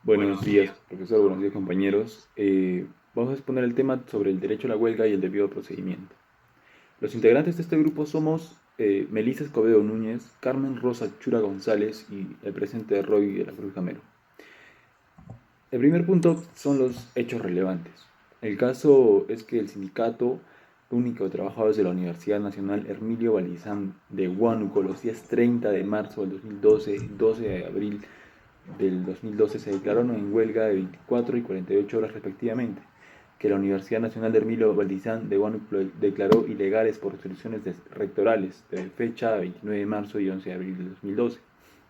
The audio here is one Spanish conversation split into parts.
Buenos días, profesor. Buenos días, compañeros. Vamos a exponer el tema sobre el derecho a la huelga y el debido procedimiento. Los integrantes de este grupo somos Melissa Escobedo Núñez, Carmen Rosa Chura González y el presidente Roy de la Cruz Camero. El primer punto son los hechos relevantes. El caso es que el sindicato único de trabajadores de la Universidad Nacional Hermilio Balizán de Huánuco, los días 30 de marzo del 2012 y 12 de abril del 2012 se declararon en huelga de 24 y 48 horas respectivamente, que la Universidad Nacional de Hermilo Valdizán de Huánuco declaró ilegales por resoluciones rectorales de fecha 29 de marzo y 11 de abril de 2012,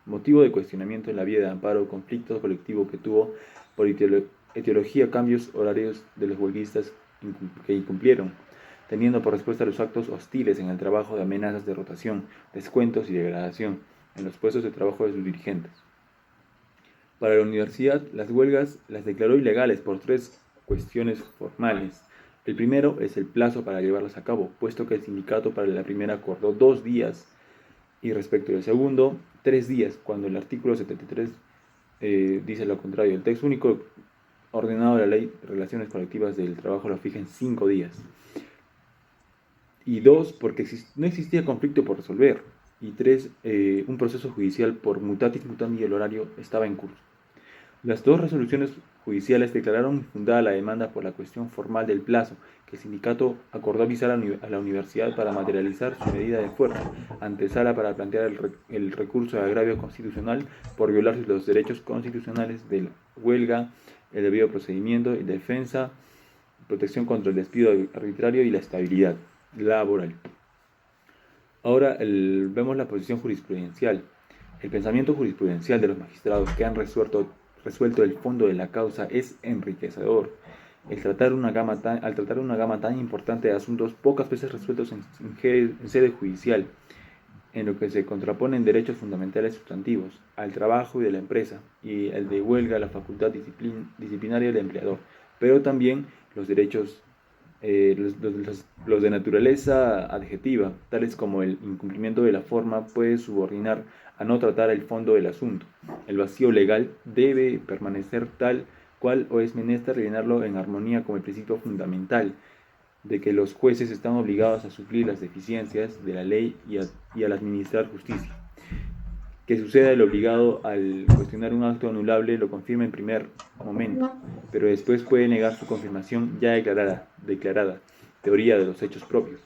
motivo de cuestionamiento en la vía de amparo o conflicto colectivo que tuvo por etiología cambios horarios de los huelguistas que incumplieron, teniendo por respuesta los actos hostiles en el trabajo de amenazas de rotación, descuentos y degradación en los puestos de trabajo de sus dirigentes. Para la universidad, las huelgas las declaró ilegales por tres cuestiones formales. El primero es el plazo para llevarlas a cabo, puesto que el sindicato para la primera acordó 2 días y respecto del segundo, 3 días, cuando el artículo 73 dice lo contrario. El texto único ordenado de la Ley de Relaciones Colectivas del Trabajo lo fija en 5 días. Y 2, porque no existía conflicto por resolver. Y 3, un proceso judicial por mutatis mutandi y el horario estaba en curso. Las dos resoluciones judiciales declararon infundada la demanda por la cuestión formal del plazo, que el sindicato acordó avisar a la universidad para materializar su medida de fuerza, antesala para plantear el recurso de agravio constitucional por violar los derechos constitucionales de la huelga, el debido procedimiento y defensa, protección contra el despido arbitrario y la estabilidad laboral. Ahora vemos la posición jurisprudencial. El pensamiento jurisprudencial de los magistrados que han resuelto el fondo de la causa es enriquecedor. Al tratar una gama tan importante de asuntos pocas veces resueltos en sede judicial, en lo que se contraponen derechos fundamentales sustantivos al trabajo y de la empresa, y el de huelga, la facultad disciplinaria del empleador, pero también los derechos los de naturaleza adjetiva, tales como el incumplimiento de la forma, puede subordinar a no tratar el fondo del asunto. El vacío legal debe permanecer tal cual o es menester rellenarlo en armonía con el principio fundamental de que los jueces están obligados a suplir las deficiencias de la ley y al administrar justicia. Que suceda el obligado al cuestionar un acto anulable lo confirma en primer momento, pero después puede negar su confirmación ya declarada, teoría de los hechos propios.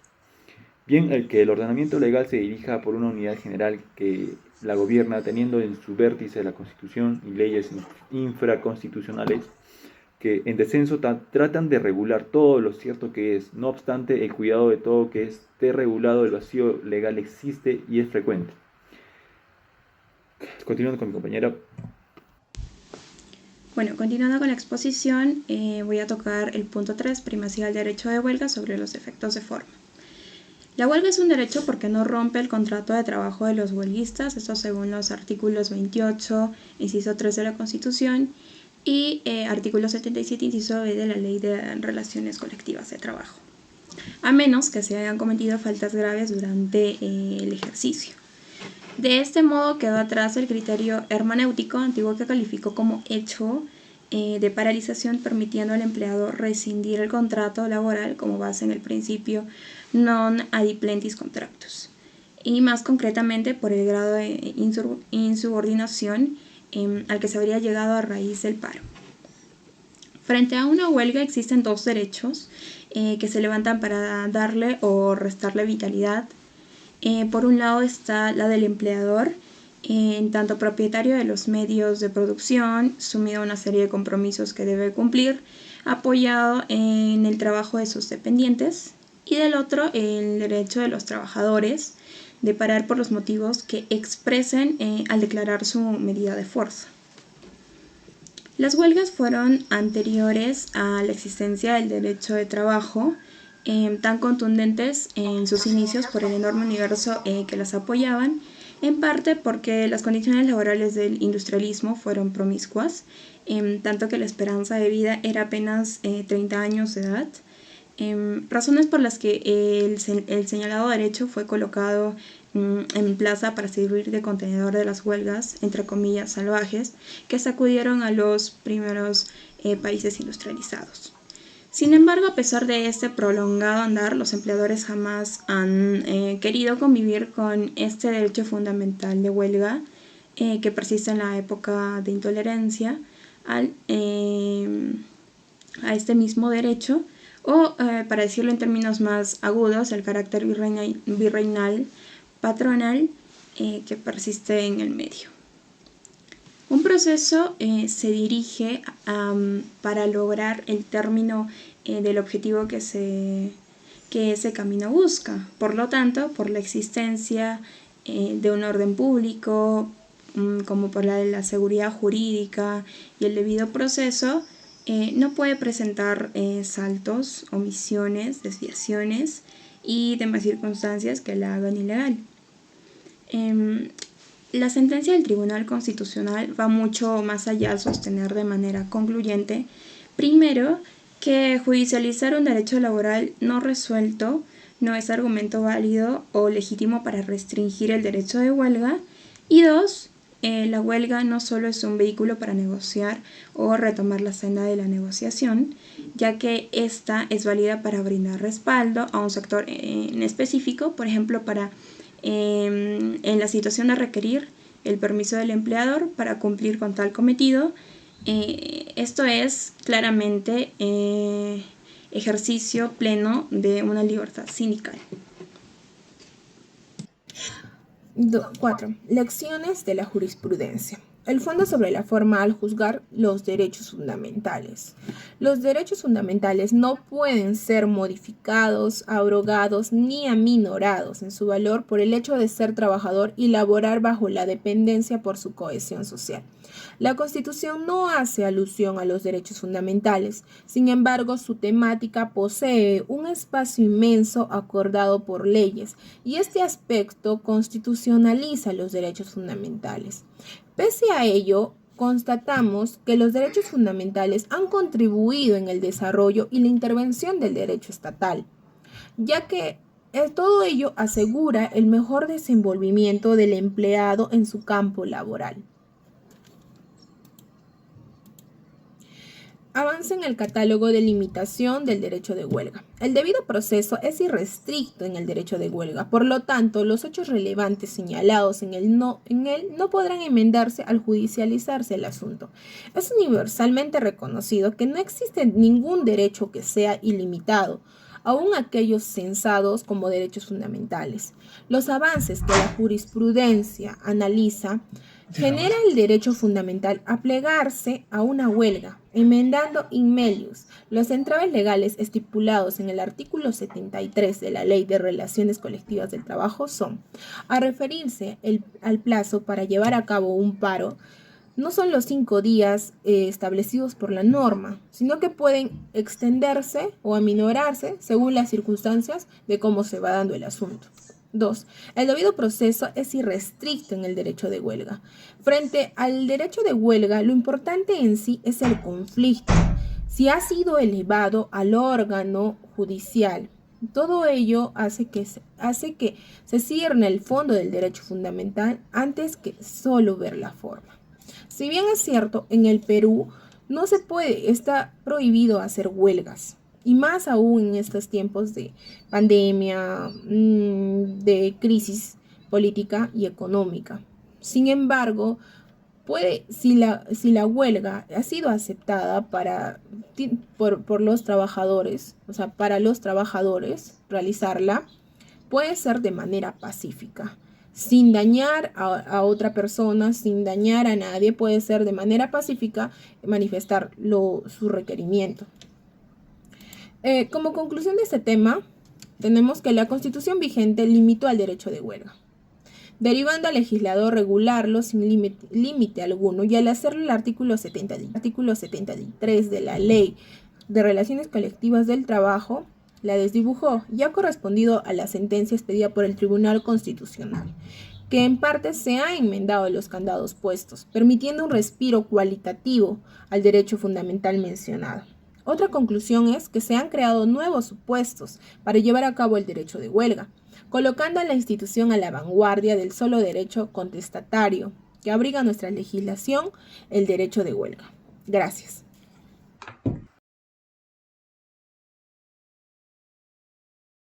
Bien, el que el ordenamiento legal se dirija por una unidad general que la gobierna, teniendo en su vértice la Constitución y leyes infraconstitucionales que en descenso tratan de regular todo lo cierto que es. No obstante, el cuidado de todo que esté regulado, el vacío legal existe y es frecuente. Continuando con mi compañera. Bueno, continuando con la exposición, voy a tocar el punto 3, primacía del derecho de huelga sobre los efectos de forma. La huelga es un derecho porque no rompe el contrato de trabajo de los huelguistas, esto según los artículos 28, inciso 3 de la Constitución y artículo 77, inciso B de la Ley de Relaciones Colectivas de Trabajo, a menos que se hayan cometido faltas graves durante el ejercicio. De este modo quedó atrás el criterio hermenéutico antiguo que calificó como hecho de paralización, permitiendo al empleado rescindir el contrato laboral como base en el principio non adiplentis contractus, y más concretamente por el grado de insubordinación al que se habría llegado a raíz del paro. Frente a una huelga existen dos derechos que se levantan para darle o restarle vitalidad. Por un lado está la del empleador, en tanto propietario de los medios de producción, sumido a una serie de compromisos que debe cumplir, apoyado en el trabajo de sus dependientes, y del otro el derecho de los trabajadores de parar por los motivos que expresen al declarar su medida de fuerza. Las huelgas fueron anteriores a la existencia del derecho de trabajo, tan contundentes en sus inicios por el enorme universo que las apoyaban, en parte porque las condiciones laborales del industrialismo fueron promiscuas, tanto que la esperanza de vida era apenas 30 años de edad, razones por las que el señalado derecho fue colocado en plaza para servir de contenedor de las huelgas, entre comillas, salvajes, que sacudieron a los primeros países industrializados. Sin embargo, a pesar de este prolongado andar, los empleadores jamás han querido convivir con este derecho fundamental de huelga que persiste en la época de intolerancia a este mismo derecho, o para decirlo en términos más agudos, el carácter virreinal patronal que persiste en el medio. Un proceso se dirige para lograr el término del objetivo que ese camino busca. Por lo tanto, por la existencia de un orden público, como por la seguridad jurídica y el debido proceso, no puede presentar saltos, omisiones, desviaciones y demás circunstancias que la hagan ilegal. La sentencia del Tribunal Constitucional va mucho más allá al sostener de manera concluyente, primero, que judicializar un derecho laboral no resuelto no es argumento válido o legítimo para restringir el derecho de huelga, y dos, la huelga no solo es un vehículo para negociar o retomar la senda de la negociación, ya que esta es válida para brindar respaldo a un sector en específico, por ejemplo, para en la situación de requerir el permiso del empleador para cumplir con tal cometido. Esto es claramente ejercicio pleno de una libertad sindical. 4. Lecciones de la jurisprudencia. El fondo sobre la forma al juzgar los derechos fundamentales. Los derechos fundamentales no pueden ser modificados, abrogados ni aminorados en su valor por el hecho de ser trabajador y laborar bajo la dependencia por su cohesión social. La Constitución no hace alusión a los derechos fundamentales, sin embargo, su temática posee un espacio inmenso acordado por leyes, y este aspecto constitucionaliza los derechos fundamentales. Pese a ello, constatamos que los derechos fundamentales han contribuido en el desarrollo y la intervención del derecho estatal, ya que todo ello asegura el mejor desenvolvimiento del empleado en su campo laboral. Avanza en el catálogo de limitación del derecho de huelga. El debido proceso es irrestricto en el derecho de huelga, por lo tanto, los hechos relevantes señalados en él no podrán enmendarse al judicializarse el asunto. Es universalmente reconocido que no existe ningún derecho que sea ilimitado, aun aquellos censados como derechos fundamentales. Los avances que la jurisprudencia analiza genera el derecho fundamental a plegarse a una huelga, enmendando in melius los entraves legales estipulados en el artículo 73 de la Ley de Relaciones Colectivas del Trabajo son, a referirse al plazo para llevar a cabo un paro, no son los 5 días establecidos por la norma, sino que pueden extenderse o aminorarse según las circunstancias de cómo se va dando el asunto. 2. El debido proceso es irrestricto en el derecho de huelga. Frente al derecho de huelga, lo importante en sí es el conflicto, si ha sido elevado al órgano judicial. Todo ello hace que se cierne el fondo del derecho fundamental antes que solo ver la forma. Si bien es cierto, en el Perú no se puede, está prohibido hacer huelgas. Y más aún en estos tiempos de pandemia, de crisis política y económica. Sin embargo, si la huelga ha sido aceptada por los trabajadores, o sea, para los trabajadores realizarla, puede ser de manera pacífica, sin dañar a otra persona, sin dañar a nadie, puede ser de manera pacífica manifestar su requerimiento. Como conclusión de este tema, tenemos que la Constitución vigente limitó al derecho de huelga, derivando al legislador regularlo sin límite alguno, y al hacerlo el artículo 73 de la Ley de Relaciones Colectivas del Trabajo, la desdibujó y ha correspondido a la sentencia expedida por el Tribunal Constitucional, que en parte se ha enmendado los candados puestos, permitiendo un respiro cualitativo al derecho fundamental mencionado. Otra conclusión es que se han creado nuevos supuestos para llevar a cabo el derecho de huelga. colocando a la institución a la vanguardia del solo derecho contestatario que abriga nuestra legislación, el derecho de huelga. Gracias.